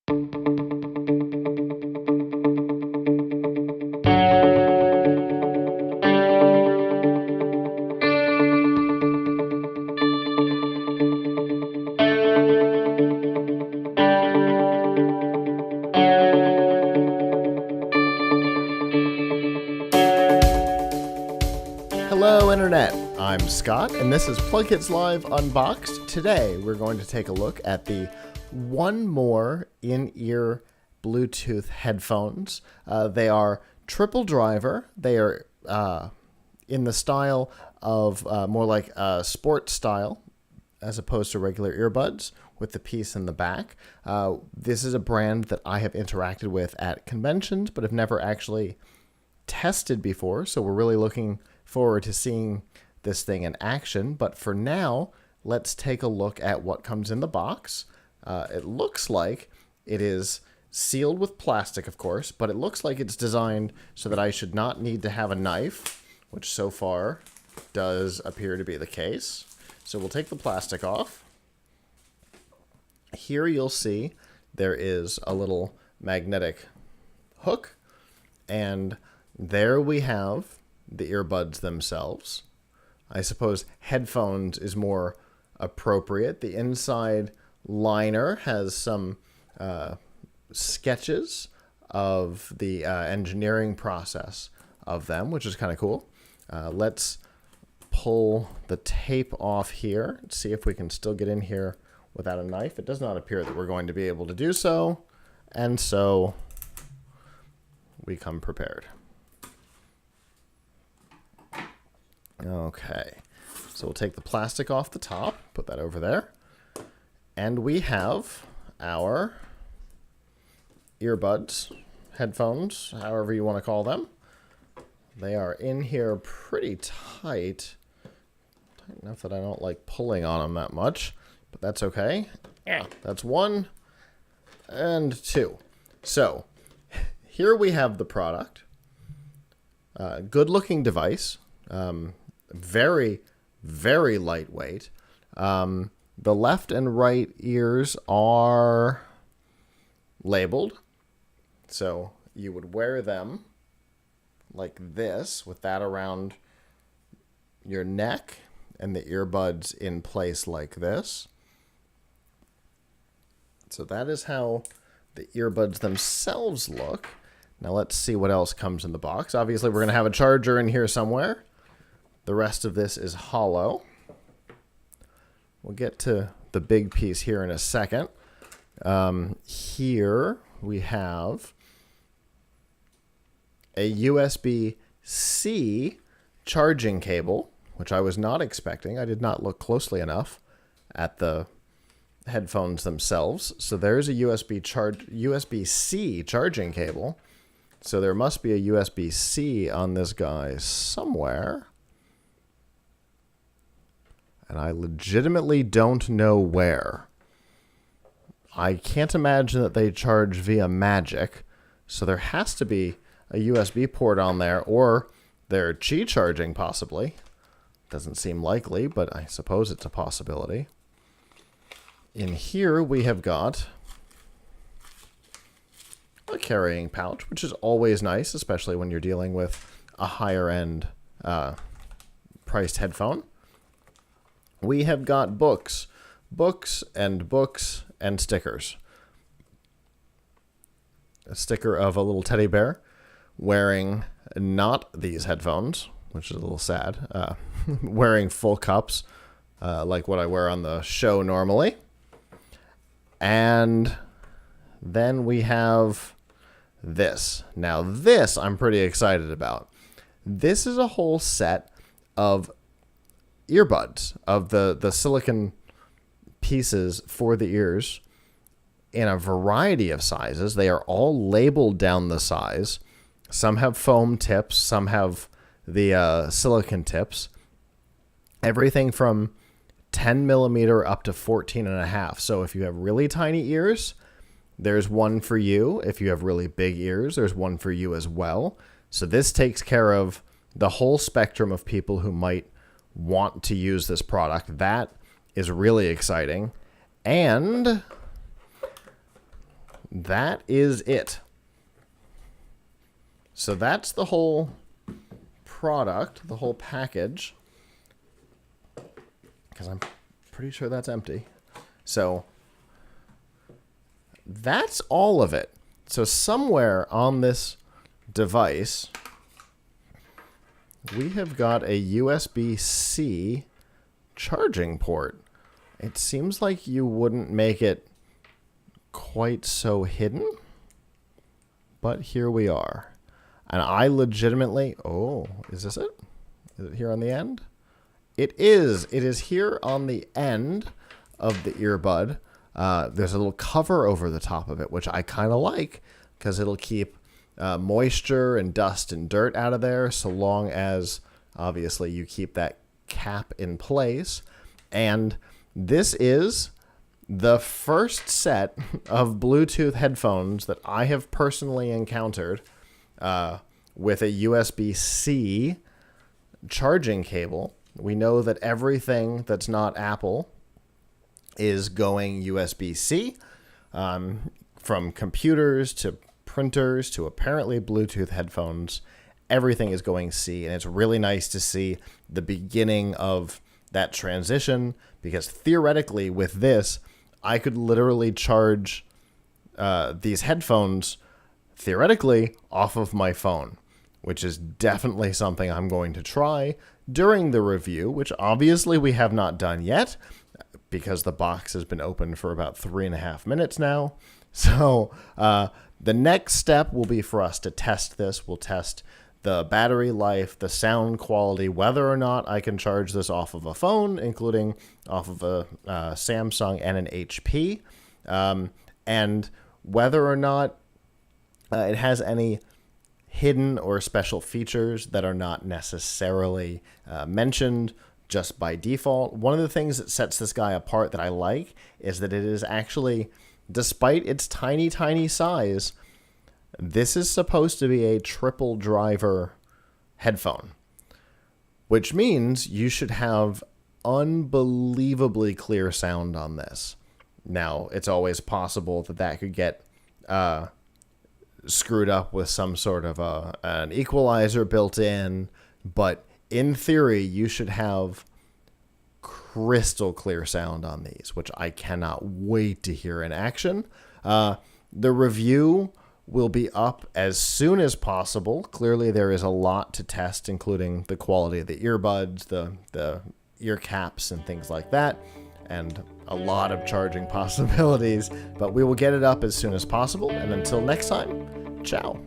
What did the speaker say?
Hello Internet, I'm Scott and this is PLUGHITZ Live Unboxed. Today we're going to take a look at the One More in-ear Bluetooth headphones. They are triple driver. They are in the style of more like a sports style as opposed to regular earbuds with the piece in the back. This is a brand that I have interacted with at conventions but have never actually tested before, so we're really looking forward to seeing this thing in action. But for now, let's take a look at what comes in the box. It looks like it is sealed with plastic, of course, but it looks like it's designed so that I should not need to have a knife, which so far does appear to be the case. So we'll take the plastic off. Here you'll see there is a little magnetic hook, and there we have the earbuds themselves. I suppose headphones is more appropriate. The inside liner has some sketches of the engineering process of them, which is kind of cool. Let's pull the tape off here, see if we can still get in here without a knife. It does not appear that we're going to be able to do so, and so we come prepared. Okay, so we'll take the plastic off the top, put that over there, and we have our earbuds, headphones, however you want to call them. They are in here pretty tight enough that I don't like pulling on them that much, but that's okay. Yeah, that's one and two. So here we have the product. Good looking device. Very, very lightweight. The left and right ears are labeled. So you would wear them like this with that around your neck and the earbuds in place like this. So that is how the earbuds themselves look. Now let's see what else comes in the box. Obviously we're going to have a charger in here somewhere. The rest of this is hollow. We'll get to the big piece here in a second. Here we have a USB-C charging cable, which I was not expecting. I did not look closely enough at the headphones themselves. So there's a USB-C charging cable. So there must be a USB-C on this guy somewhere. And I legitimately don't know where. I can't imagine that they charge via magic, so there has to be a USB port on there, or they're Qi charging possibly. Doesn't seem likely, but I suppose it's a possibility. In here we have got a carrying pouch, which is always nice, especially when you're dealing with a higher end priced headphone. We have got books and stickers. A sticker of a little teddy bear wearing not these headphones, which is a little sad, wearing full cups like what I wear on the show normally. And then we have this. Now this I'm pretty excited about. This is a whole set of earbuds, of the silicone pieces for the ears in a variety of sizes. They are all labeled down the size. Some have foam tips, some have the silicone tips. Everything from 10 millimeter up to 14.5. So if you have really tiny ears, there's one for you. If you have really big ears, there's one for you as well. So this takes care of the whole spectrum of people who might want to use this product. That is really exciting. And that is it. So that's the whole product, the whole package. Because I'm pretty sure that's empty. So that's all of it. So somewhere on this device, we have got a USB-C charging port. It seems like you wouldn't make it quite so hidden, but here we are. And I legitimately, oh, is this it? Is it here on the end? It is. It is here on the end of the earbud. There's a little cover over the top of it, which I kind of like because it'll keep moisture and dust and dirt out of there, so long as, obviously, you keep that cap in place. And this is the first set of Bluetooth headphones that I have personally encountered with a USB-C charging cable. We know that everything that's not Apple is going USB-C, from computers to printers to apparently Bluetooth headphones. Everything is going C, and it's really nice to see the beginning of that transition, because theoretically with this, I could literally charge these headphones theoretically off of my phone, which is definitely something I'm going to try during the review, which obviously we have not done yet because the box has been open for about 3.5 minutes now. So the next step will be for us to test this. We'll test the battery life, the sound quality, whether or not I can charge this off of a phone, including off of a Samsung and an HP, and whether or not it has any hidden or special features that are not necessarily mentioned just by default. One of the things that sets this guy apart that I like is that it is actually, despite its tiny, tiny size, this is supposed to be a triple driver headphone, which means you should have unbelievably clear sound on this. Now, it's always possible that that could get screwed up with some sort of an equalizer built in, but in theory, you should have crystal clear sound on these, which I cannot wait to hear in action. The review will be up as soon as possible. Clearly, there is a lot to test, including the quality of the earbuds, the ear caps, and things like that, and a lot of charging possibilities. But we will get it up as soon as possible. And until next time, ciao.